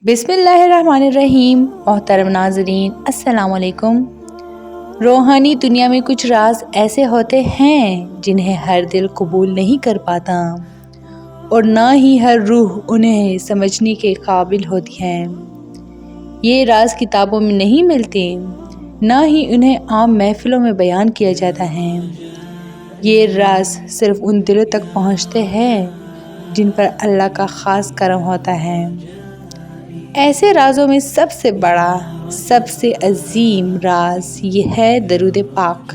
बिस्मिल्लाहिर्रहमानिर्रहीम। मोहतरम नाज़रीन, अस्सलाम वालेकुम। रूहानी दुनिया में कुछ राज ऐसे होते हैं जिन्हें हर दिल कबूल नहीं कर पाता और ना ही हर रूह उन्हें समझने के काबिल होती है। ये राज किताबों में नहीं मिलते, ना ही उन्हें आम महफिलों में बयान किया जाता है। ये राज सिर्फ उन दिलों तक पहुँचते हैं जिन पर अल्लाह का ख़ास करम होता है। ऐसे राज़ों में सबसे बड़ा, सबसे अजीम राज ये है दरूद पाक।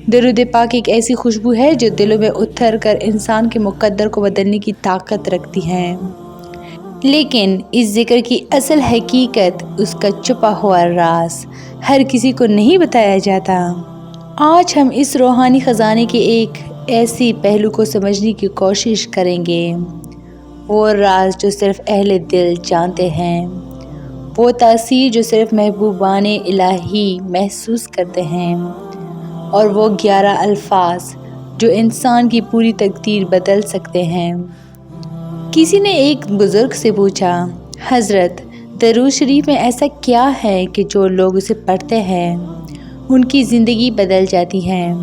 दरूद पाक एक ऐसी खुशबू है जो दिलों में उतर कर इंसान के मुक़द्दर को बदलने की ताकत रखती है। लेकिन इस ज़िक्र की असल हकीकत, उसका छुपा हुआ राज हर किसी को नहीं बताया जाता। आज हम इस रूहानी ख़जाने के एक ऐसी पहलू को समझने की कोशिश करेंगे, वो राज जो सिर्फ़ अहले दिल जानते हैं, वो तासीर जो सिर्फ़ महबूबाने इलाही महसूस करते हैं, और वो 11 अल्फाज जो इंसान की पूरी तकदीर बदल सकते हैं। किसी ने एक बुज़ुर्ग से पूछा, हज़रत, दरूद शरीफ में ऐसा क्या है कि जो लोग उसे पढ़ते हैं उनकी ज़िंदगी बदल जाती है?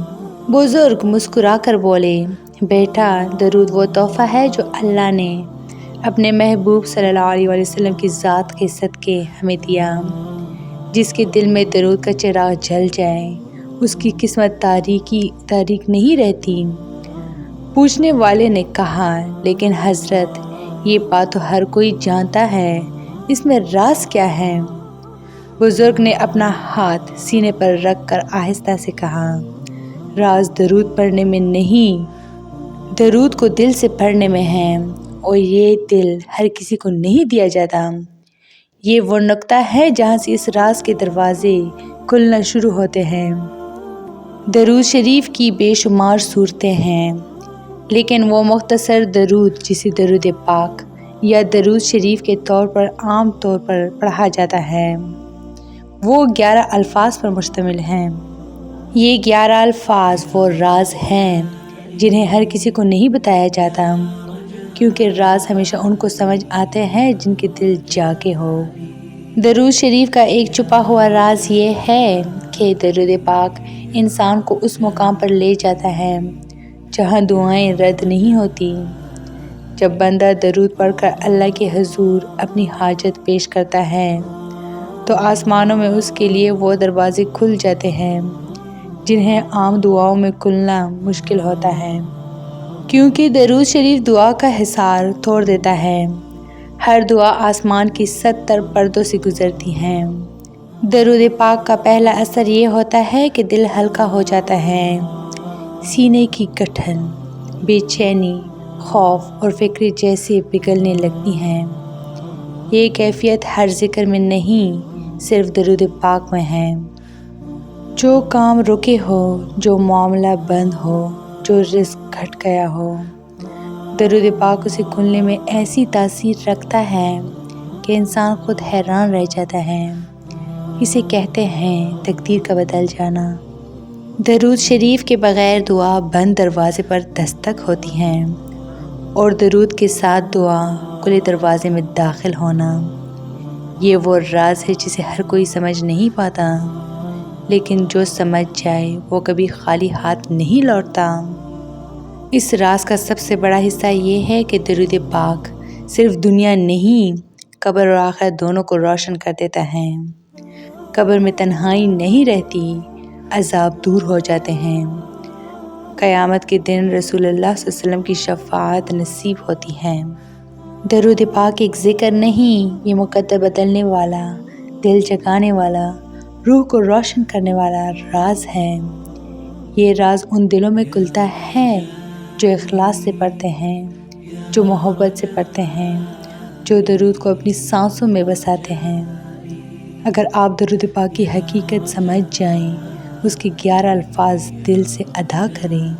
बुज़ुर्ग मुस्कुरा कर बोले, बेटा, दरूद वो तोहफ़ा है जो अल्लाह ने अपने महबूब सल्लल्लाहु अलैहि वसल्लम की ज़ात के सदक़े हमें दिया। जिसके दिल में दरूद का चिराग जल जाए, उसकी किस्मत तारीक नहीं रहती। पूछने वाले ने कहा, लेकिन हज़रत, ये बात तो हर कोई जानता है, इसमें राज क्या है? बुज़ुर्ग ने अपना हाथ सीने पर रख कर आहिस्ता से कहा, राज दरूद पढ़ने में नहीं, दरूद को दिल से पढ़ने में है, और ये दिल हर किसी को नहीं दिया जाता। ये वो नुक्ता है जहाँ से इस राज के दरवाज़े खुलना शुरू होते हैं। दरूद शरीफ की बेशुमार सूरतें हैं, लेकिन वो मुख्तसर दरूद जिसे दरूद पाक या दरूद शरीफ के तौर पर आम तौर पर पढ़ा जाता है, वो 11 अल्फाज पर मुश्तमिल हैं। ये 11 अल्फाज वो राज हैं जिन्हें हर किसी को नहीं बताया जाता, क्योंकि राज हमेशा उनको समझ आते हैं जिनके दिल जागे हो। दरूद शरीफ का एक छुपा हुआ राज ये है कि दरूद पाक इंसान को उस मुकाम पर ले जाता है जहाँ दुआएं रद्द नहीं होती। जब बंदा दरूद पढ़कर अल्लाह के हुजूर अपनी हाजत पेश करता है, तो आसमानों में उसके लिए वो दरवाज़े खुल जाते हैं जिन्हें आम दुआओं में खुलना मुश्किल होता है, क्योंकि दरूद शरीफ दुआ का हिसार तोड़ देता है। हर दुआ आसमान की 70 पर्दों से गुजरती हैं। दरूद पाक का पहला असर ये होता है कि दिल हल्का हो जाता है। सीने की गठन, बेचैनी, खौफ और फिक्र जैसे पिघलने लगती हैं। ये कैफियत हर ज़िक्र में नहीं, सिर्फ दरूद पाक में है। जो काम रुके हो, जो मामला बंद हो, जो रिस्क घट गया हो, दरूद पाक उसे खुलने में ऐसी तासीर रखता है कि इंसान खुद हैरान रह जाता है। इसे कहते हैं तकदीर का बदल जाना। दरूद शरीफ के बग़ैर दुआ बंद दरवाज़े पर दस्तक होती हैं, और दरूद के साथ दुआ खुले दरवाज़े में दाखिल होना। ये वो राज है जिसे हर कोई समझ नहीं पाता, लेकिन जो समझ जाए वो कभी खाली हाथ नहीं लौटता। इस राज का सबसे बड़ा हिस्सा ये है कि दरूद पाक सिर्फ दुनिया नहीं, कब्र और आखिरत दोनों को रोशन कर देता है। कब्र में तन्हाई नहीं रहती, अज़ाब दूर हो जाते हैं। क़यामत के दिन रसूलुल्लाह सल्लल्लाहु अलैहि वसल्लम की शफ़ाअत नसीब होती है। दरूद पाक एक ज़िक्र नहीं, ये मुक़द्दर बदलने वाला, दिल जगाने वाला, रूह को रोशन करने वाला राज है। ये राज उन दिलों में खुलता है जो इखलास से पढ़ते हैं, जो मोहब्बत से पढ़ते हैं, जो दरूद को अपनी सांसों में बसाते हैं। अगर आप दरूद पाक की हकीकत समझ जाएं, उसके 11 अल्फाज दिल से अदा करें,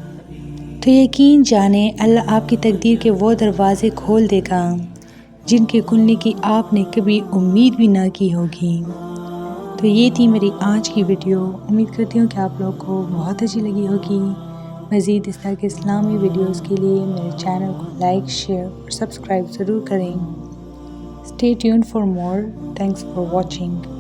तो यकीन जाने अल्लाह आपकी तकदीर के वो दरवाज़े खोल देगा जिनके खुलने की आपने कभी उम्मीद भी ना की होगी। तो ये थी मेरी आज की वीडियो। उम्मीद करती हूँ कि आप लोगों को बहुत अच्छी लगी होगी। मज़ीद इस तरह के इस्लामी वीडियोज़ के लिए मेरे चैनल को लाइक, शेयर और सब्सक्राइब ज़रूर करें। Stay tuned for more. Thanks for watching.